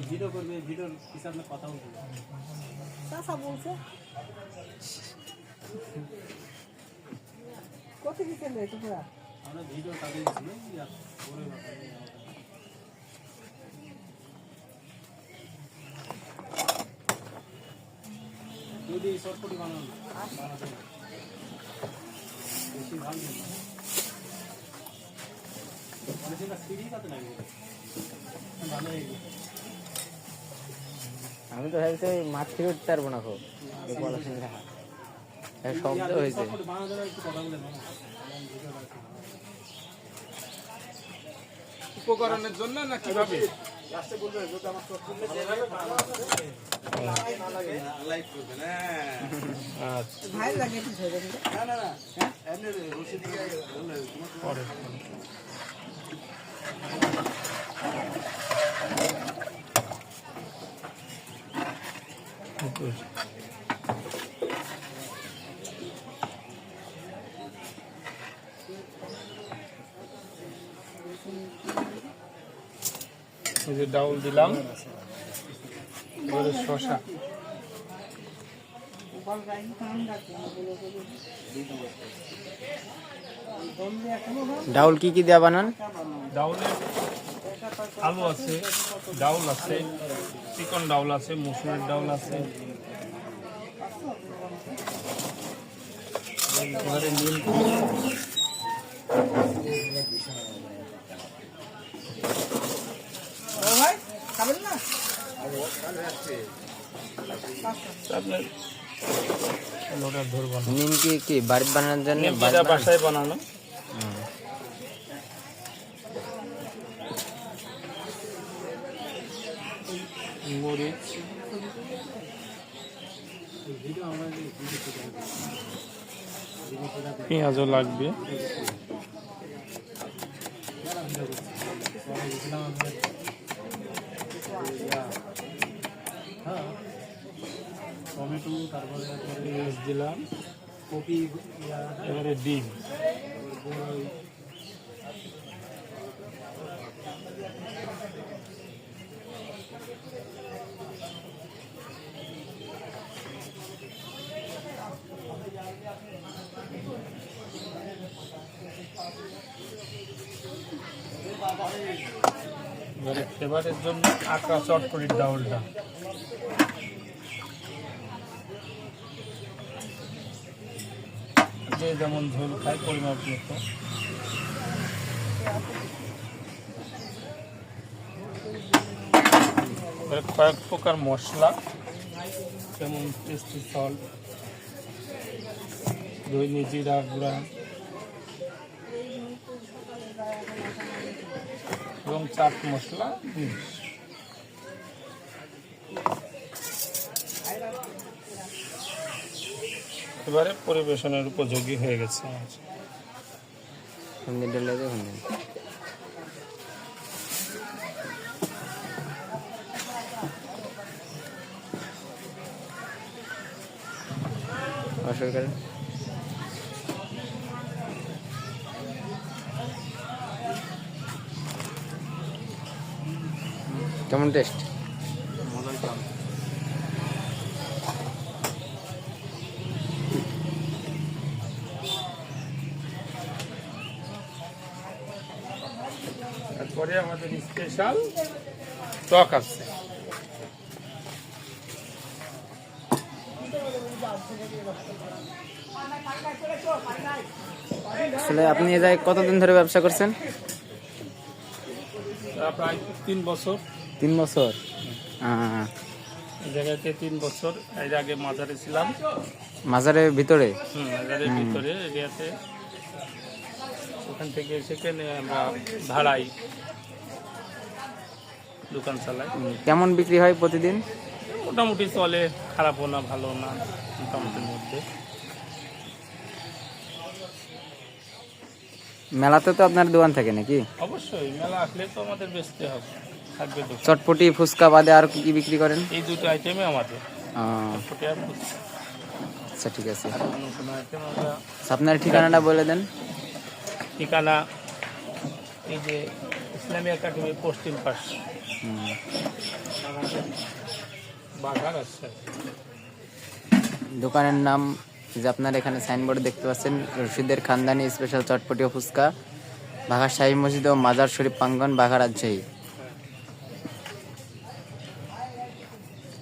Video করবে, ভিডিওর হিসাবে কথা বলবে। চাচা বলছে কত কি চলে তোমরা? আমরা ভিডিও তাদের ছিল ইয়া করে যদি শর্টকটি বানানো বানাতে বেশি ভালো না, মানে সেটা সিঁড়ি কাতে লাগবে ভালো হয়ে গেছে। আমি তো ভাবছি মাছ থেকে উঠতে পারবো না খুব শব্দ হয়েছে। উপকরণের জন্য না কিভাবে? ভাই লাগে কি ধরে এই যে ডাউল দিলাম, শসা ডাউল কি দেয়া বানান? ডাউলে আলু আছে, ডাউল আছে, চিকন ডাউল আছে, মসুরের ডাউল আছে, এবারে নীল ভাই খাবেন না? আপনার লোটার ধরবো না, নিমকি কি বাড়ি বানানোর জন্য? বাসায় বানানো। মরিচ, পেঁয়াজও লাগবে, টমেটো, তারপরে পেঁয়াজ দিলাম, কপি, এবারে ডিম, এবারে ফ্লেভারের জন্য আঁকা চটপটির ডাউলটা, যে যেমন ঝোল খায় পরিমাপ মতো। কয়েক প্রকার মশলা যেমন টেস্টি সল্ট, দৈনি জিরা গুঁড়া এবং চাট মশলা। এবারে পরিবেশনের উপযোগী হয়ে গেছে। কেমন টেস্ট? তারপরে আমাদের স্পেশাল টক আছে। আসলে আপনি এ জায়গায় কতদিন ধরে ব্যবসা করছেন? প্রায় 3 বছর। 3 বছর? এই জায়গাতে 3 বছর। এর আগে মাজারে ছিলাম। মাজারের ভিতরে? মাজারের ভিতরে এরিয়াতে। ওখান থেকে সেখানে আমরা ভাড়াই দোকান চালাই। কেমন বিক্রি হয় প্রতিদিন? মোটামুটি চলে, খারাপও না ভালো না, মোটামুটির মধ্যে। মেলাতে তো আপনার দোকান থাকে নাকি? অবশ্যই মেলা আসলে তো আমাদের বেচতে হবে, থাকবে দোকান। চটপটি ফুচকা বাদে আর কি কি বিক্রি করেন? এই দুটো আইটেমে আমাদের আহ, চটপটি আর ফুচকা। আচ্ছা ঠিক আছে। অন্য কোনো আইটেম আমরা আচ্ছা, আপনার ঠিকানাটা বলে দেন। ঠিকানা এই যে ইসলামী একাডেমি পশ্চিম পাশ, হুম। বাঘার আছে। দোকানের নাম যে আপনার এখানে সাইনবোর্ড দেখতে পাচ্ছেন, রশিদের খানদানি স্পেশাল চটপটি ও ফুচকা, বাঘা শাহী মসজিদ ও মাজার শরীফ প্রাঙ্গণ, বাঘা রাজশাহী।